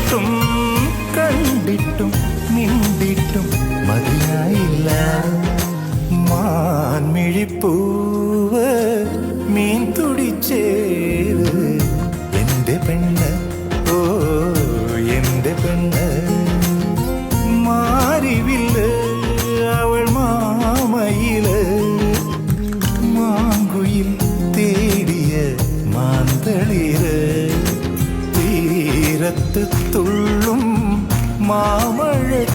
കേട്ടിട്ടും കണ്ടിട്ടും മിണ്ടിട്ടും മതിയായില്ല. മാൻമിഴിപ്പൂവ് മീൻ തുടിച്ചേര് എന്റെ പെണ്ണ്, ഓ എന്റെ പെണ്ണ്. മാറിവില്ല് അവൾ മാമയില്, മാങ്കുയിൽ തേടിയ മാന്തളിര്, തീരത്ത് തുള്ളും മാമ